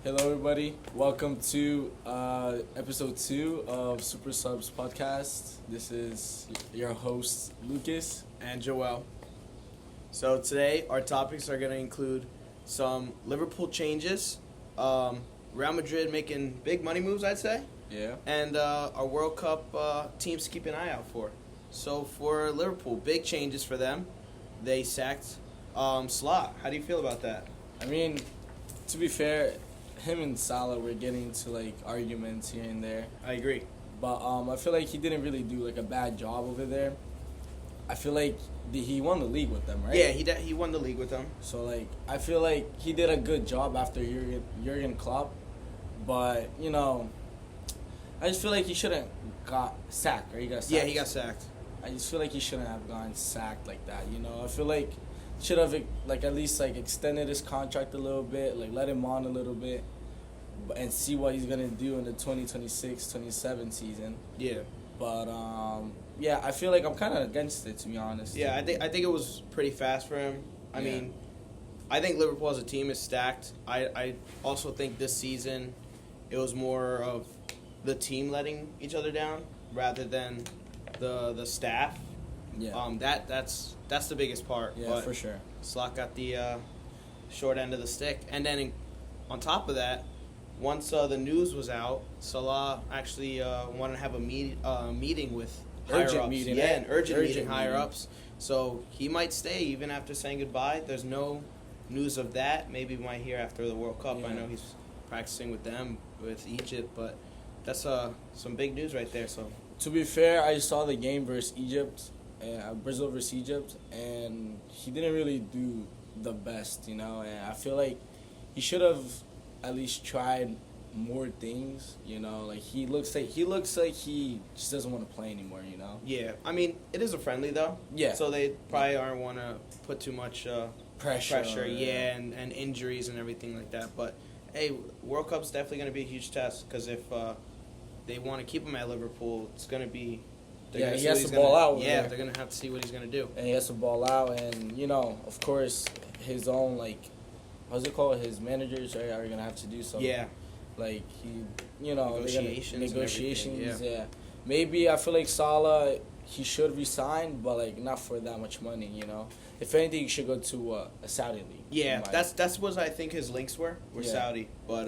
Hello, everybody. Welcome to episode 2 of Super Subs podcast. This is your host, Lucas. And Joel. So today our topics are going to include some Liverpool changes, Real Madrid making big money moves, I'd say, Yeah. and our World Cup teams to keep an eye out for. So for Liverpool, big changes for them. They sacked Slot. How do you feel about that? I mean, to be fair, him and Salah were getting into arguments here and there. I agree. But I feel like he didn't really do a bad job over there. I feel like he won the league with them, right? Yeah, he won the league with them. So I feel like he did a good job after Jurgen Klopp. But I just feel like he shouldn't got sacked, right? He got sacked. Yeah, he got sacked. I just feel like he shouldn't have gotten sacked like that. I feel like should have at least extended his contract a little bit, let him on a little bit, and see what he's gonna do in the 2026-27 season. Yeah. But yeah, I feel like I'm kind of against it, to be honest. Yeah, I think it was pretty fast for him. I mean, I think Liverpool as a team is stacked. I also think this season it was more of the team letting each other down rather than the staff. Yeah. That's the biggest part. Yeah, but for sure. Slot got the short end of the stick, and then on top of that, once the news was out, Salah actually wanted to have a meeting with higher Urgent ups. meeting, Yeah, right? an urgent meeting, higher meeting. ups. So he might stay even after saying goodbye. There's no news of that. Maybe we might hear after the World Cup. Yeah. I know he's practicing with them, with Egypt, but that's some big news right there. So To be fair, I saw the game versus Egypt, Brazil versus Egypt, and he didn't really do the best, And I feel like he should have at least tried more things, he looks like he just doesn't want to play anymore, yeah, I mean it is a friendly though. Yeah. So they probably aren't want to put too much Pressure. yeah, and injuries and everything like that. But hey, World Cup's definitely going to be a huge test because if they want to keep him at Liverpool, it's going to be. Yeah, he has to ball out over Yeah, there. they're going to have to see what he's going to do. And he has to ball out, and of course, his own how's it called? His managers are gonna have to do something. Yeah, Negotiations. Negotiations. Yeah. Maybe I feel like Salah he should resign, but not for that much money. If anything, he should go to a Saudi league. Yeah, that's what I think his links were Yeah. Saudi. But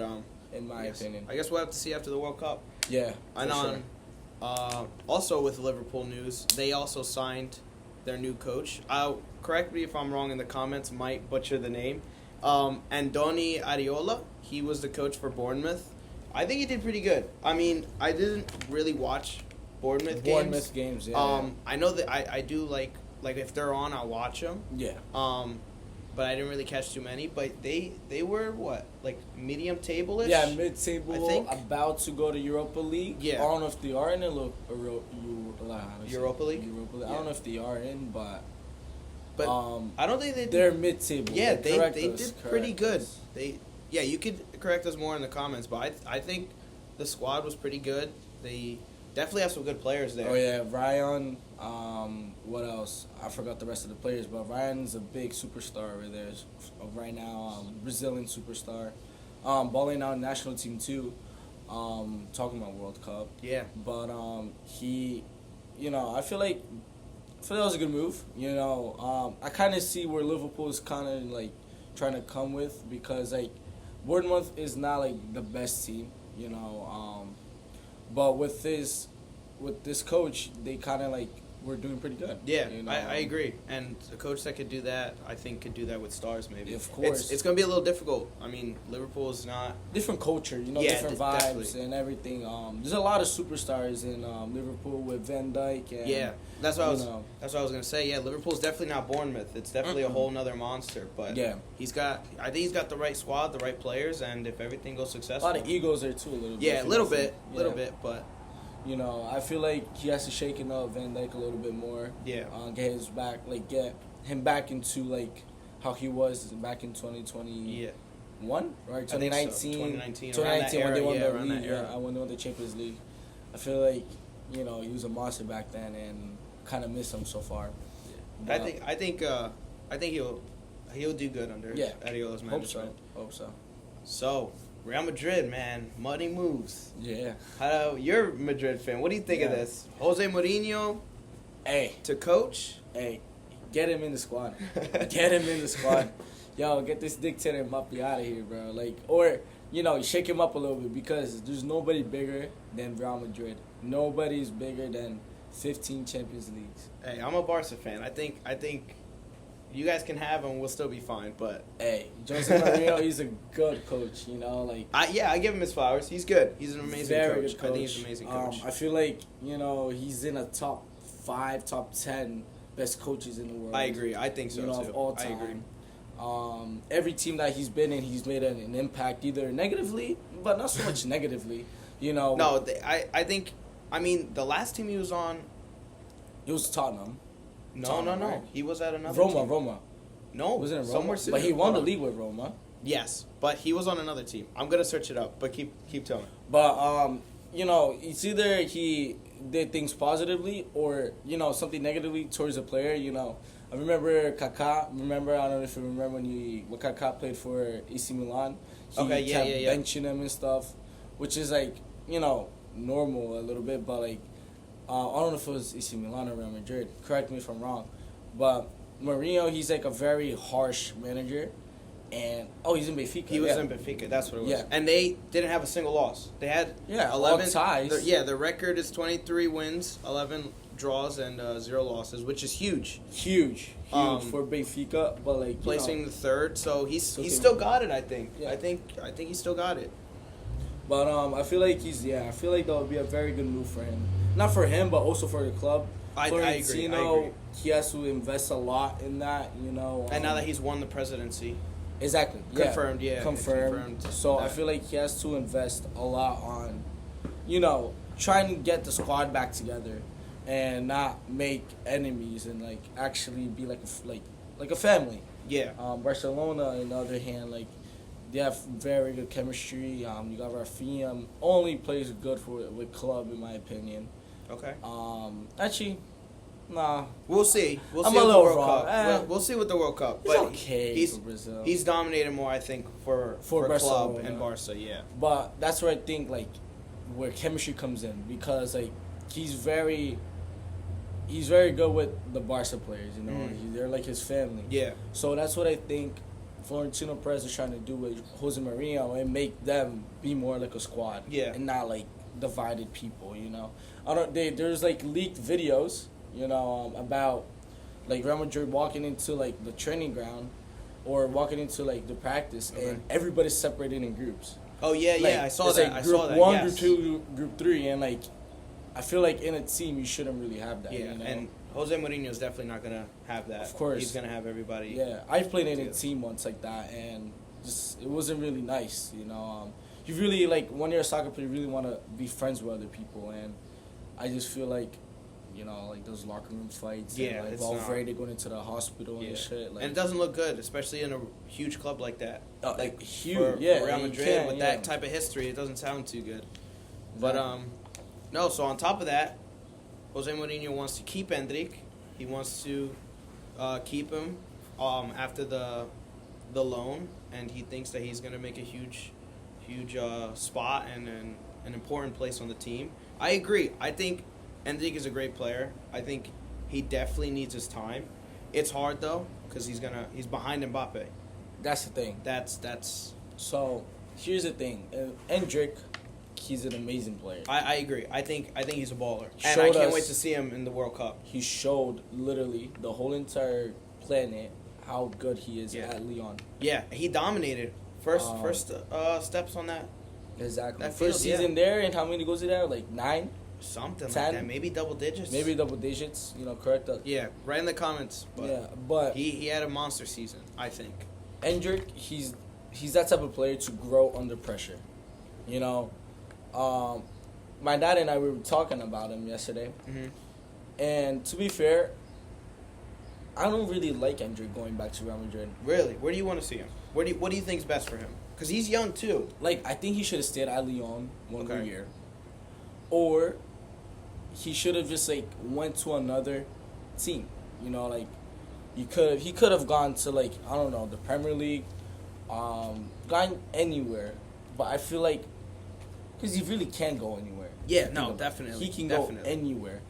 in my opinion. I guess we'll have to see after the World Cup. Yeah. And for sure. Also with Liverpool news, they also signed their new coach. Correct me if I'm wrong in the comments. Might butcher the name. Andoni Areola. He was the coach for Bournemouth. I think he did pretty good. I mean, I didn't really watch Bournemouth games. Yeah. I know that I do like if they're on, I'll watch them. Yeah. But I didn't really catch too many. But they were what, medium table-ish? Yeah, mid-table, I think. about to go to Europa League. Yeah. I don't know if they are in Europa League? I don't know if they are in, but I don't think they're mid-table. Yeah, they Correct did us, pretty correct good. us. You could correct us more in the comments, but I think the squad was pretty good. They definitely have some good players there. Oh yeah, Ryan. What else? I forgot the rest of the players, but Ryan's a big superstar over there right now. Brazilian superstar. Balling out national team too. Talking about World Cup. Yeah. But he, I feel like that was a good move. I kind of see where Liverpool is kind of trying to come with because Bournemouth is not the best team. But with this coach, they kind of were doing pretty good. Yeah, I agree. And a coach that could do that, I think, could do that with stars maybe. Of course. It's going to be a little difficult. I mean, Liverpool is not... Different culture, Yeah, different vibes definitely. and everything. There's a lot of superstars in Liverpool with Van Dijk. And, Yeah, that's what I was going to say. Yeah, Liverpool's definitely not Bournemouth. It's definitely a whole nother monster. But yeah. I think he's got the right squad, the right players, and if everything goes A successful... lot of egos there too, a little bit. Yeah, a little bit, but... I feel like he has to shaken up Van Dijk a little bit more. Yeah. Get his back, get him back into how he was back in 2021, right? 2019. 2019 when they won the around that league. era. When they won the Champions League. I feel like he was a monster back then, and kind of miss him so far. I think he'll do good under Areola's management. Hope so. So Real Madrid, man, money moves. Yeah. You're a Madrid fan. What do you think of Yeah. this? Jose Mourinho Hey, to coach? hey, get him in the squad. Get him in the squad. Yo, get this dictator Mbappe out of here, bro. Like, or, shake him up a little bit because there's nobody bigger than Real Madrid. Nobody's bigger than 15 Champions Leagues. Hey, I'm a Barca fan. I think you guys can have him. We'll still be fine. But Hey, Jose Mourinho, he's a good coach, I give him his flowers. He's good. He's an amazing very coach. good coach. I think he's an amazing coach. I feel like, he's in a top 5, top 10 best coaches in the world. I agree. I think so too. Of all I time. agree. Every team that he's been in, he's made an impact, either negatively, but not so much negatively. No, I think. I mean, the last team he was on. It was Tottenham. No. Right? He was at another Roma, team. Roma. No, Wasn't it Roma? somewhere soon. But he won the league with Roma. Yes, but he was on another team. I'm gonna search it up, but keep telling. But it's either he did things positively or something negatively towards a player. I remember Kaká. I don't know if you remember when Kaká played for AC Milan. He kept benching him and stuff, which is like normal a little bit, but like I don't know if it was AC Milan or Real Madrid. Correct me if I'm wrong, but Mourinho, he's like a very harsh manager. And he's in Benfica. He was in Benfica. That's what it was. Yeah. And they didn't have a single loss. They had 11 all ties. The record is 23 wins, 11 draws, and 0 losses, which is huge. Huge for Benfica, but like Placing the third, so he's still got it. I think. Yeah. I think he still got it. But I feel like I feel like that would be a very good move for him. Not for him, but also for the club. I agree. He has to invest a lot in that. And now that he's won the presidency. Exactly. Confirmed, yeah. Confirmed. So I feel like he has to invest a lot on, trying to get the squad back together, and not make enemies and like actually be like a family. Yeah. Barcelona, on the other hand, like they have very good chemistry. You got Rafinha, only plays good with club in my opinion. Okay. Actually. Nah. We'll see. We'll I'm see a with little the World wrong. Cup. We'll see with the World Cup. It's but okay for Brazil. He's dominated more, I think, for club and Barca, yeah. But that's where I think, like, where chemistry comes in. Because, like, he's very good with the Barca players, They're like his family. Yeah. So that's what I think Florentino Perez is trying to do with Jose Mourinho and make them be more like a squad. Yeah. And not, like, divided people, There's, like, leaked videos about like Real Madrid walking into like the training ground or walking into like the practice and everybody's separated in groups. Oh yeah, like, I saw it's that. Like I saw that. Group 1, yes. Group 2, Group 3, and like I feel like in a team you shouldn't really have that. Yeah, and Jose Mourinho is definitely not gonna have that. Of course, he's gonna have everybody. Yeah, I've played in a team once like that, and just it wasn't really nice. You really like when you're a soccer player, you really want to be friends with other people, and I just feel like. Like those locker room fights. Yeah, and like Valverde going into the hospital and shit. Like, and it doesn't look good, especially in a huge club like that. Like huge, for Real Madrid with that type type of history, it doesn't sound too good. But no. So on top of that, Jose Mourinho wants to keep Endrick. He wants to keep him after the loan, and he thinks that he's gonna make a huge spot and an important place on the team. I agree. I think. Endrick is a great player. I think he definitely needs his time. It's hard though because he's behind Mbappe. That's the thing. That's. So here's the thing. Endrick, he's an amazing player. I agree. I think he's a baller, and I can't wait to see him in the World Cup. He showed literally the whole entire planet how good he is at Lyon. Yeah, he dominated first steps on that. Exactly. That first season there, and how many goals did he have? Like 9. Something 10? like that, maybe double digits. Maybe double digits, correct? Yeah, right in the comments. But he had a monster season, I think. Endrick, he's that type of player to grow under pressure. My dad and I were talking about him yesterday, and to be fair, I don't really like Endrick going back to Real Madrid. Really, where do you want to see him? What do you think is best for him? Because he's young too. Like I think he should have stayed at Lyon one more year, or he should have just like went to another team. Like he could have gone to like I don't know the Premier League, gone anywhere but I feel like because he really can go anywhere. Yeah, Think no, about it. definitely. He can definitely. go anywhere.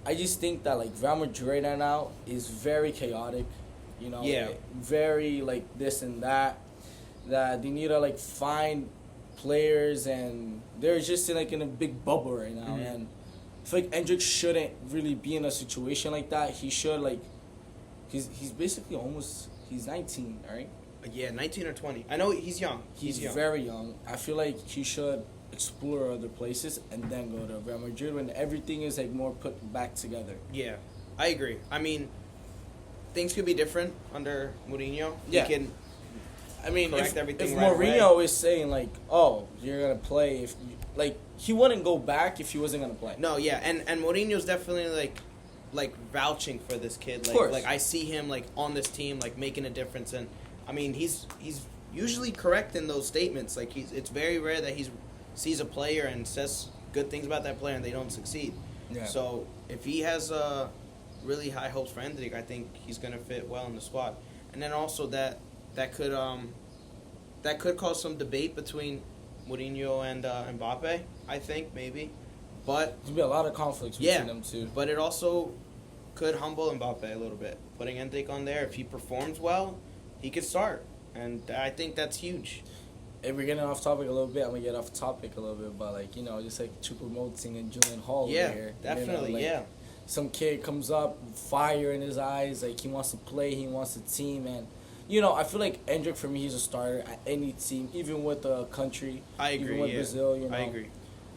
I just think that like Real Madrid right now is very chaotic, Yeah. very like this and that. That they need to like find players, and they're just in a big bubble right now. Mhm. And I feel like Endrick shouldn't really be in a situation like that. He should like, he's basically he's 19, right? Yeah, 19 or 20. I know he's young. He's young. very young. I feel like he should explore other places and then go to Real Madrid when everything is like more put back together. Yeah, I agree. I mean, things could be different under Mourinho. Yeah. He can I mean, correct if everything right Mourinho away. is saying like, "Oh, you're gonna play," like he wouldn't go back if he wasn't gonna play. No, yeah, and Mourinho's definitely like vouching for this kid. Of course. Like I see him like on this team, like making a difference, and I mean he's usually correct in those statements. Like it's very rare that he sees a player and says good things about that player and they don't succeed. Yeah. So if he has really high hopes for Endrick, I think he's gonna fit well in the squad. And then also that could cause some debate between Mourinho and Mbappe. I think maybe, but There'll be a lot of conflicts between them two. but it also could humble Mbappe a little bit. Putting Endrick on there, if he performs well, he could start, and I think that's huge. If we're getting off topic a little bit, I'm gonna get off topic a little bit, but like just like Choupo-Moting and Julian Hall over Yeah, here. definitely, like, yeah. Some kid comes up, fire in his eyes, like he wants to play, he wants a team, and I feel like Endrick for me, he's a starter at any team, even with the country. I agree. Even with yeah. Brazil, I agree.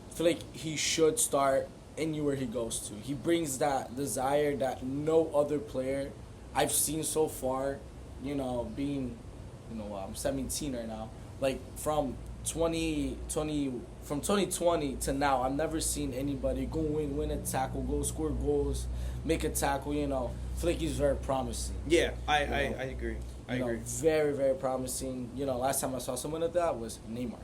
I feel like he should start anywhere he goes to. He brings that desire that no other player I've seen so far. Being, I'm 17 right now. Like from 2020 to now, I've never seen anybody go win a tackle, go score goals, make a tackle. I feel like he's very promising. Yeah, I agree. I agree. Very, very promising. Last time I saw someone like that was Neymar.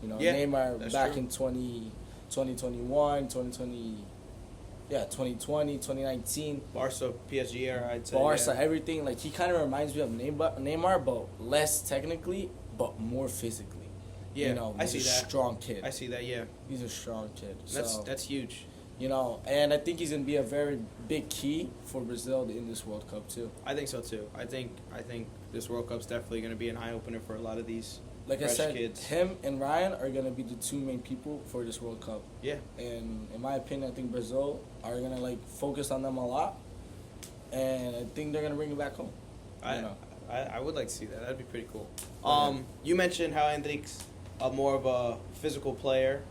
Yeah, Neymar that's back true. in 2021, 2020, 2019. Barca, PSG era, I'd say. Barca, yeah. everything. Like, he kind of reminds me of Neymar, but less technically, but more physically. Yeah, I he's see a that. strong kid. I see that. Yeah, He's a strong kid. that's huge. And I think he's going to be a very big key for Brazil in this World Cup, too. I think so too. I think this World Cup's definitely going to be an eye opener for a lot of these Like fresh I said, kids. him and Ryan are going to be the two main people for this World Cup. Yeah, And in my opinion, I think Brazil are going to focus on them a lot. And I think they're going to bring it back home. I would like to see that. That'd be pretty cool. Yeah. You mentioned how Endrick's more of a physical player,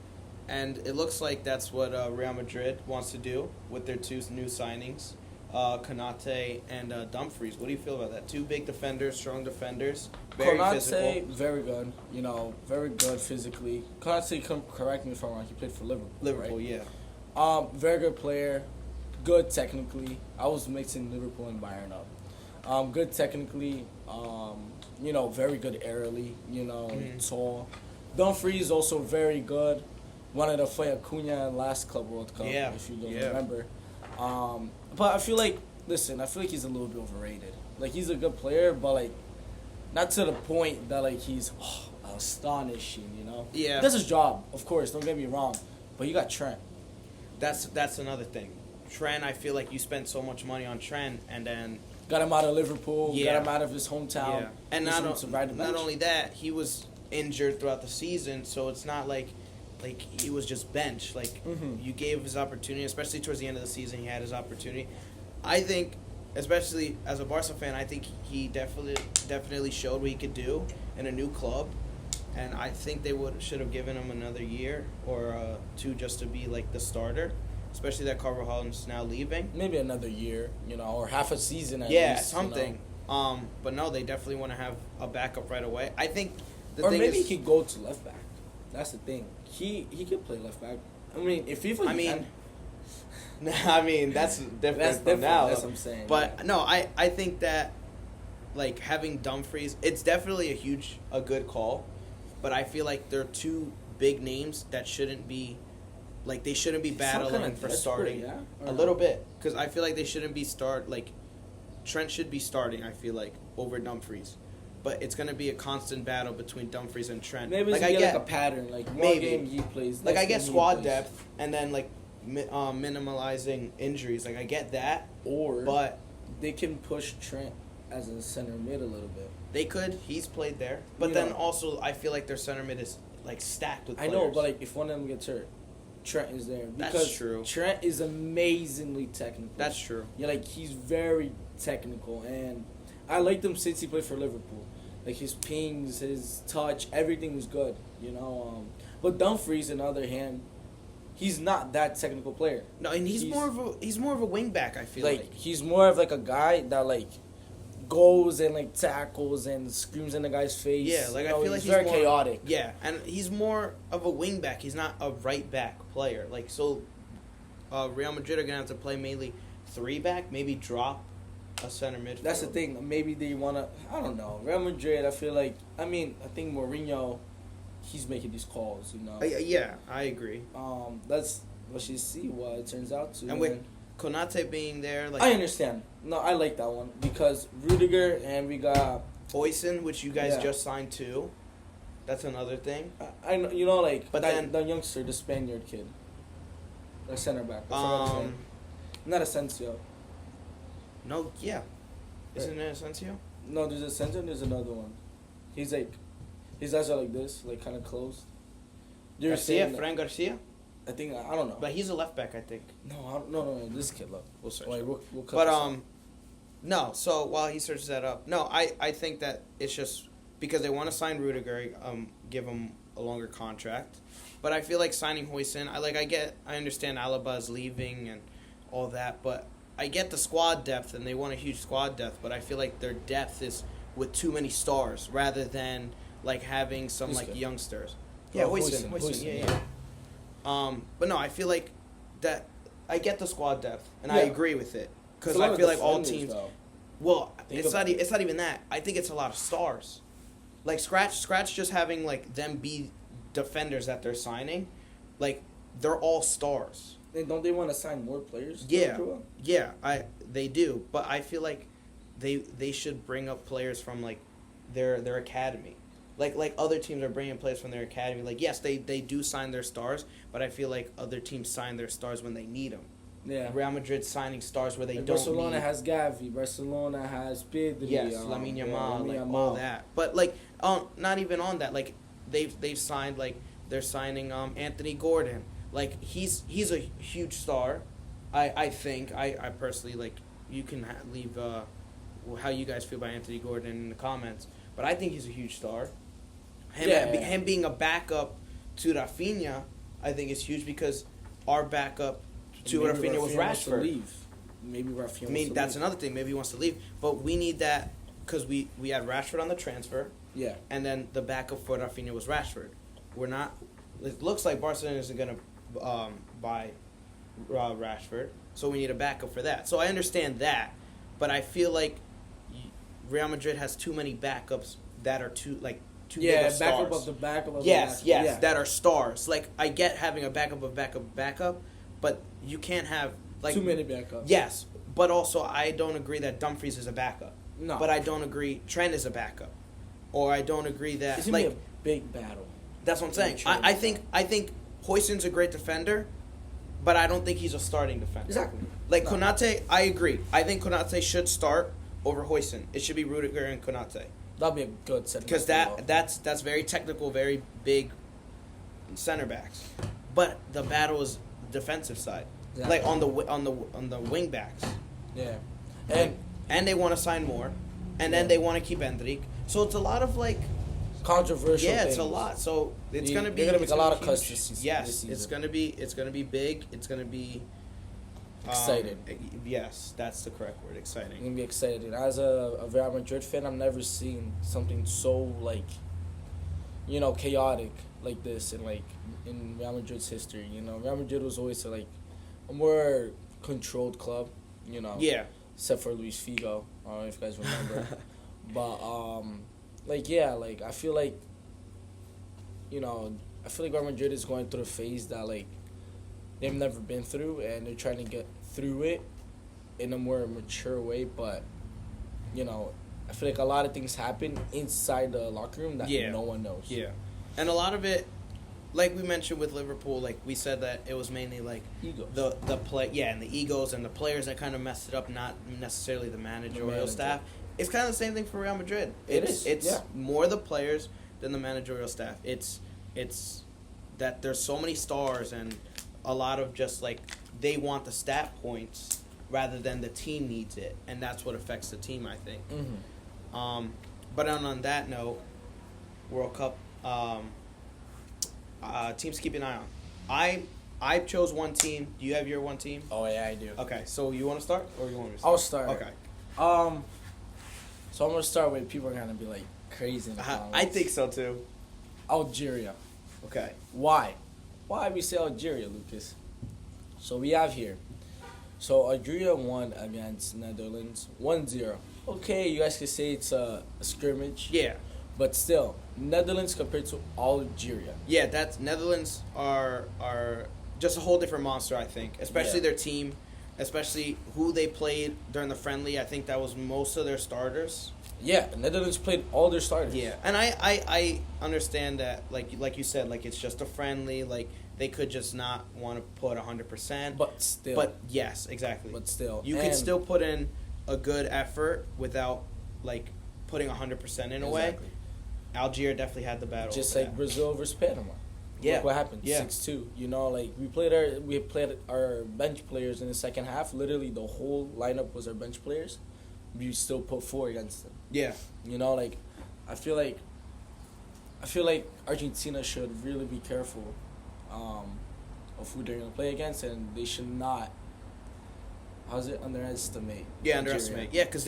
and it looks like that's what Real Madrid wants to do with their two new signings, Konate and Dumfries. What do you feel about that? Two big defenders, strong defenders, very physical. Konate, very good. Very good physically. Konate, correct me if I'm wrong, he played for Liverpool. Liverpool, right? yeah. Very good player. Good technically. I was mixing Liverpool and Bayern up. Good technically. Very good aerially. Tall. Dumfries also very good. Wanted to fight Acuna last Club World Cup, Yeah, if you don't yeah. remember. But I feel like he's a little bit overrated. Like, he's a good player, but not to the point that he's astonishing. Yeah. That's his job, of course. Don't get me wrong, but you got Trent. That's another thing. Trent, I feel like you spent so much money on Trent, and then Got him out of Liverpool. Yeah. Got him out of his hometown. yeah, and Just not to ride the bench. only that, he was injured throughout the season, so it's not like he was just benched. Mhm. You gave his opportunity, especially towards the end of the season. He had his opportunity. I think, especially as a Barca fan, I think he definitely showed what he could do in a new club, and I think they should have given him another year or two just to be the starter. Especially that Carvajal's now leaving. Maybe another year, or half a season at Yeah, least. something. But no, they definitely want to have a backup right away. I think Or maybe he could go to left back. That's the thing. He could play left back. I mean, if FIFA. I mean, that's different That's from different. now. That's what I'm saying. But no, I think that having Dumfries, it's definitely a good call. But I feel like there are two big names that shouldn't be. They shouldn't be battling kinda for desperate, starting yeah? a little bit, because I feel like they shouldn't be Trent should be starting. I feel over Dumfries, but it's gonna be a constant battle between Dumfries and Trent. Maybe it's like like a pattern. Like one maybe. game he plays. Like I next get game he squad plays. depth and then like minimalizing injuries. Like I get that, Or but they can push Trent as a center mid a little bit. they could. He's played there, but You then know. also I feel like their center mid is like stacked with I players. know, but like if one of them gets hurt, Trent is there That's because true. Trent is amazingly technical. That's true. Yeah, like he's very technical, and I liked him since he played for Liverpool. Like his pings, his touch, everything was good. You know, but Dumfries, on the other hand, he's not that technical player. No, and he's more of a wing back. I feel like. He's more of like a guy that like goes and like tackles and screams in the guy's face. Yeah, like You know, I feel like he's very more, chaotic. Yeah, and he's more of a wing back. He's not a right back player. Like so, Real Madrid are gonna have to play mainly 3-back, maybe drop a center midfield. That's the thing. Maybe they wanna. I don't know. Real Madrid. I feel like. I think Mourinho. He's making these calls. You know. Yeah, I agree. Let's see what it turns out to. And with Konate being there, like I understand. No, I like that one because Rudiger and we got. Hoyson, which you guys Yeah. just signed too. That's another thing. I know, you know, like, But that, then- the youngster, the Spaniard kid, the center back. I forgot his name. Not Asensio. No, yeah. Isn't it Asensio? No, there's Asensio and there's another one. He's like, his eyes are like this, like kind of closed. You're Garcia, saying, Fran Garcia? I think I don't know. But he's a left back, I think. No. This kid, look. We'll search Wait, it. we'll cut But this out. no. So while he searches that up, no, I think that it's just because they want to sign Rudiger, give him a longer contract. But I feel like signing Hoyson, I understand Alaba is leaving and all that, but I get the squad depth and they want a huge squad depth. But I feel like their depth is with too many stars rather than like having some Who's like good? youngsters. Oh, Yeah, Hoyson, Hoyson, yeah. But no, I feel like that I get the squad depth and I Yeah. agree with it because It's a lot I of feel like all defenders, teams. though. Well, Think it's about not. It's not even that. I think it's a lot of stars. Like scratch just having like them be defenders that they're signing, like they're all stars. And don't they want to sign more players? Yeah, yeah. They do, but I feel like they should bring up players from like their academy. Like other teams are bringing players from their academy. Like yes, they do sign their stars, but I feel like other teams sign their stars when they need them. Yeah. Real Madrid signing stars where they Like don't Barcelona need. has Gavi. Barcelona has Pedri. Yes, Lamine Yamal, Lamine like Yamal. all that. But like, not even on that. Like they've signed like they're signing Anthony Gordon. Like he's a huge star. I think I personally like. You can leave how you guys feel about Anthony Gordon in the comments. But I think he's a huge star. Him being a backup to Rafinha, I think is huge because our backup to Maybe Rafinha was wants to Rashford. leave. Maybe Rafinha. I mean, that's another thing. Maybe he wants to leave, but we need that because we had Rashford on the transfer, Yeah. and then the backup for Rafinha was Rashford. We're not. It looks like Barcelona isn't gonna buy Rashford, so we need a backup for that. So I understand that, but I feel like Real Madrid has too many backups that are too big of stars. backup of the backup of Yes, the backup. yes, that are stars. Like I get having a backup of backup, but you can't have like too many backups. Yes, but also I don't agree that Dumfries is a backup. No. But I don't agree Trent is a backup, or I don't agree that It's gonna like be a big battle. that's what I'm saying. Trent I is think Hoyson's a great defender, but I don't think he's a starting defender. Exactly. Like No. Konate, I agree. I think Konate should start over Hoyson. It should be Rudiger and Konate. That'd be a good set. Because that's very technical, very big center backs. But the battle is defensive side, Exactly. like on the wing backs, Yeah. and they want to sign more, and then they want to keep Endrick. So it's a lot of like Controversial. it's a things. lot. So it's gonna be They're gonna make it's a lot be of cuts huge. this season. Yes, this it's season. gonna be big. It's gonna be Excited. Yes, that's the correct word. I'm Exciting. gonna be excited. As a Real Madrid fan, I've never seen something so like, chaotic like this in Real Madrid's history. Real Madrid was always a more controlled club. Yeah. Except for Luis Figo. I don't know if you guys remember. But I feel like Real Madrid is going through a phase that they've never been through, and they're trying to get through it in a more mature way. But I feel like a lot of things happen inside the locker room that no one knows. Yeah, and a lot of it, like we mentioned with Liverpool, like we said that it was mainly like Egos. the play, and the egos and the players that kind of messed it up, not necessarily the managerial staff. It's kind of the same thing for Real Madrid. It's more the players than the managerial staff. It's that there's so many stars and a lot of just like they want the stat points rather than the team needs it, and that's what affects the team, I think. Mm-hmm. But on that note, World Cup teams to keep an eye on. I chose one team. Do you have your one team? Oh yeah, I do. Okay, so you want to start or you want me to start? I'll start. Okay. So I'm gonna start with people are gonna be like crazy. In the I think so too. Algeria. Okay. Why we say Algeria, Lucas? So we have here. So Algeria won against Netherlands 1-0. Okay, you guys can say it's a scrimmage. Yeah. But still, Netherlands compared to Algeria. Yeah, that's Netherlands are just a whole different monster, I think. Especially their team, especially who they played during the friendly. I think that was most of their starters. Yeah, Netherlands played all their starters. Yeah, and I understand that, like you said, like it's just a friendly, like they could just not want to put 100%. But still. But yes, exactly. But still. You can still put in a good effort without, like, putting 100% in a way. Algeria definitely had the battle. Just like Brazil versus Panama. Yeah. Look what happened. Yeah. 6-2. You know, like we played our bench players in the second half. Literally the whole lineup was our bench players. We still put 4 against them. Yeah. You know, like I feel like Argentina should really be careful of who they're gonna play against, and they should not underestimate. Yeah, underestimate. Yeah, because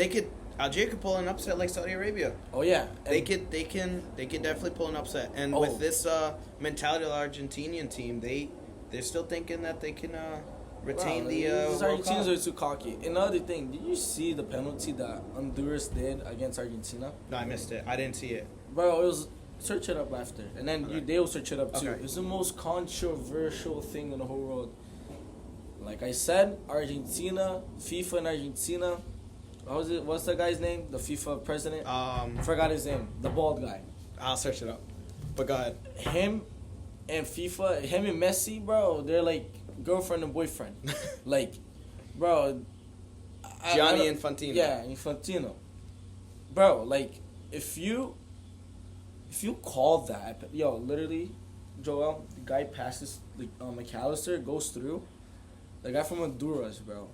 Algeria could pull an upset like Saudi Arabia. Oh yeah, they could definitely pull an upset. And with this mentality of the Argentinian team, they're still thinking that they can retain the these World Cup. Argentinians are too cocky. Another thing, did you see the penalty that Honduras did against Argentina? No, I missed it. I didn't see it. Bro, it was. Search it up after, and then they'll search it up too. Okay. It's the most controversial thing in the whole world. Like I said, Argentina, FIFA and Argentina. What's the guy's name? The FIFA president? I forgot his name. The bald guy. I'll search it up. But go ahead. Him and FIFA, him and Messi, bro, they're like girlfriend and boyfriend. Like, bro. Gianni Infantino. Yeah, Infantino. Bro, like, if you call that, literally, Joel, the guy passes, like, McAllister, goes through. The guy from Honduras, bro,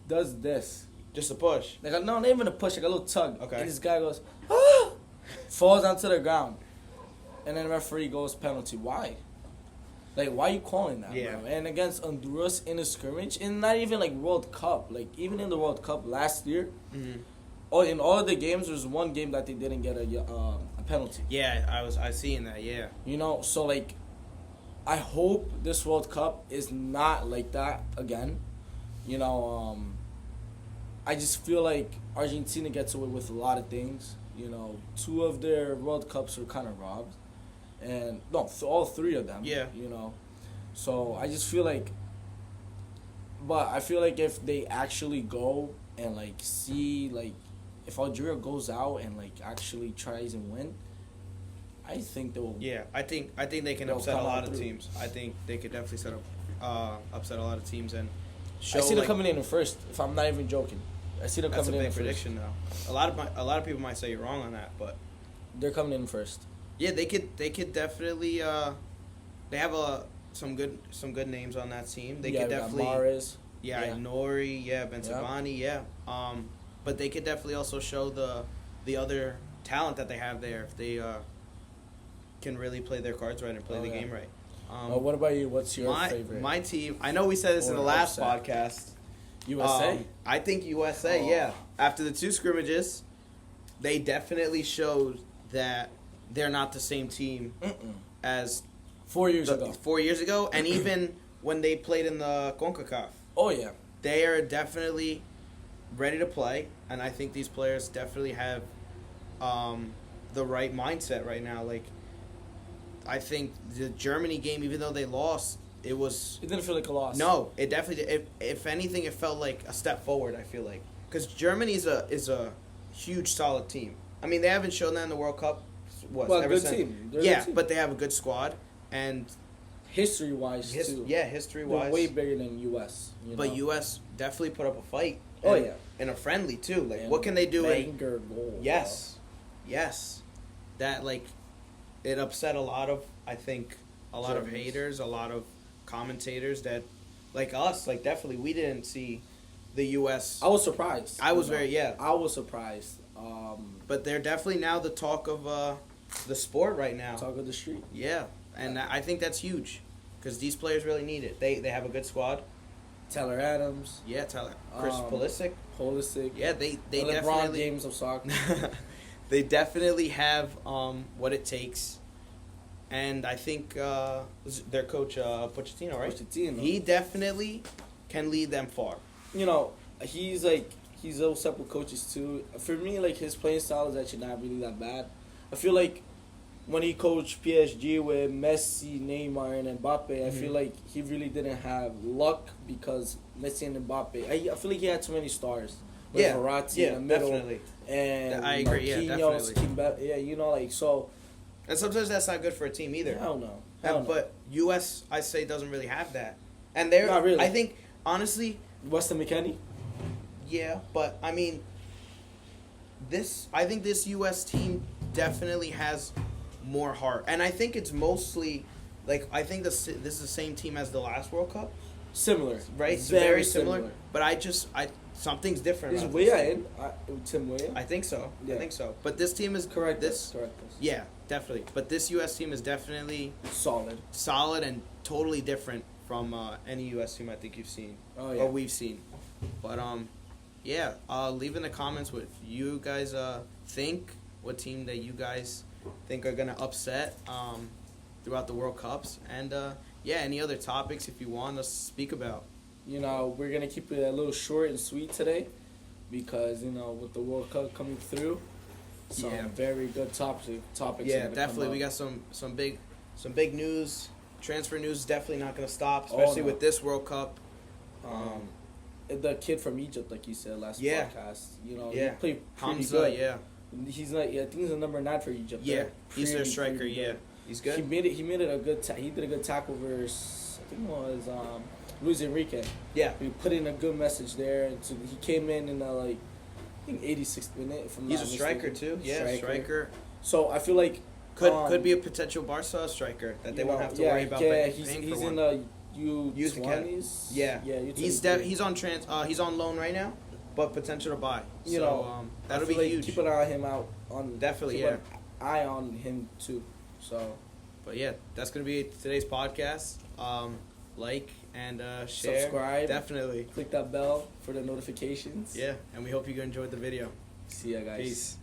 does this. Just a push. Like, no, not even a push, like a little tug. Okay. And this guy goes, ah! Falls onto the ground. And then the referee goes, penalty. Why? Like, why are you calling that, bro? And against Honduras in a scrimmage, and not even, like, World Cup. Like, even in the World Cup last year, in all of the games, there was one game that they didn't get a penalty. Yeah, I seen that, yeah. You know, so, like, I hope this World Cup is not like that again. You know, I just feel like Argentina gets away with a lot of things. You know, 2 of their World Cups were kind of robbed. And, no, all 3 of them. Yeah. You know, so I just feel like, but I feel like if they actually go and, like, see, like, if Algeria goes out and, like, actually tries and win, I think they will. Yeah, I think they can upset a lot of teams. I think they could definitely upset a lot of teams and show. I see them coming in first. If I'm not even joking, I see them coming in first. That's a big prediction now. A lot of people might say you're wrong on that, but they're coming in first. Yeah, they could definitely. They have some good names on that team. They could definitely. Mahrez. Yeah, Nori. Yeah, Benzabani. Yeah. But they could definitely also show the other talent that they have there if they can really play their cards right and play the game right. What about you? What's your favorite? My team. I know we said this in the last podcast. USA. I think USA. Yeah. After the 2 scrimmages, they definitely showed that they're not the same team as 4 years ago. 4 years ago, and even when they played in the CONCACAF. Oh yeah. They are definitely ready to play, and I think these players definitely have the right mindset right now. Like, I think the Germany game, even though they lost, it didn't feel like a loss. No, it definitely. If anything, it felt like a step forward. I feel like because Germany is a huge, solid team. I mean, they haven't shown that in the World Cup. Well, ever good since. team. They're a Yeah, good team. but they have a good squad, and History-wise, too. yeah, history-wise, They're way bigger than U.S. But U.S. definitely put up a fight. Oh, and- yeah. and a friendly too. Like, And what can they do? banger goal. Yes, yes, that like it upset a lot of Germans. haters, a lot of commentators that like us, like definitely we didn't see the U.S. I was surprised. I was you know. very I was surprised. but they're definitely now the talk of the sport right now. Talk of the street. Yeah, and I think that's huge because these players really need it. They have a good squad. Taylor Adams. Yeah, Tyler, Chris Pulisic. Yeah, they The LeBron definitely James of soccer. they definitely have what it takes, and I think their coach Pochettino, right? Pochettino. He definitely can lead them far. You know, he's those type of coaches too. For me, like his playing style is actually not really that bad. I feel like when he coached PSG with Messi, Neymar, and Mbappe, I feel like he really didn't have luck because Messi and Mbappe. I feel like he had too many stars. With Yeah, Verratti in the middle, definitely. and I agree, yeah, Marquinhos, definitely. yeah, you know, like so. And sometimes that's not good for a team either. Hell no. But U.S. I say doesn't really have that, and they're Not really. I think honestly, Weston McKennie. yeah, but I mean, I think this U.S. team definitely has more heart, and I think it's mostly like I think this is the same team as the last World Cup, Similar, right? It's Very similar. But something's different. Is about Weah this team. in? Tim Weah? I think so. Yeah. I think so. But this team is Correct. This Correct. yeah, definitely. But this U.S. team is definitely Solid. solid and totally different from any U.S. team I think you've seen Oh yeah. or we've seen. But yeah. Leave in the comments what you guys think. What team that you guys think are gonna upset throughout the World Cups, and yeah, any other topics if you want us to speak about. You know, we're gonna keep it a little short and sweet today, because you know with the World Cup coming through, some Yeah. very good topics. Yeah, are gonna definitely. come We up. got some big news. Transfer news is definitely not going to stop, Oh, especially no. with this World Cup. The kid from Egypt, like you said last Yeah. podcast. You know, Yeah. he played pretty Hamza, good. yeah, He's not. Yeah, I think he's the number 9 for Egypt. yeah, They're he's their pretty, striker. pretty Yeah, good. he's good. He made it a good. He did a good tackle versus I think it was Luis Enrique. Yeah, We put in a good message there, and so he came in I think 86th minute. If I'm he's not a striker mistaken. too. Yeah, striker. So I feel like Could be a potential Barca striker that they won't have to worry about paying he's for in one. the Youth academy. U20s. Yeah, U23. he's on he's on loan right now, but potential to buy. You So, know, that'll I be feel like huge. Keep an eye on him out on Definitely, keep yeah. an eye on him too. So But yeah, that's gonna be today's podcast. Like and share. subscribe. Definitely. Click that bell for the notifications. Yeah, and we hope you enjoyed the video. See ya, guys. Peace.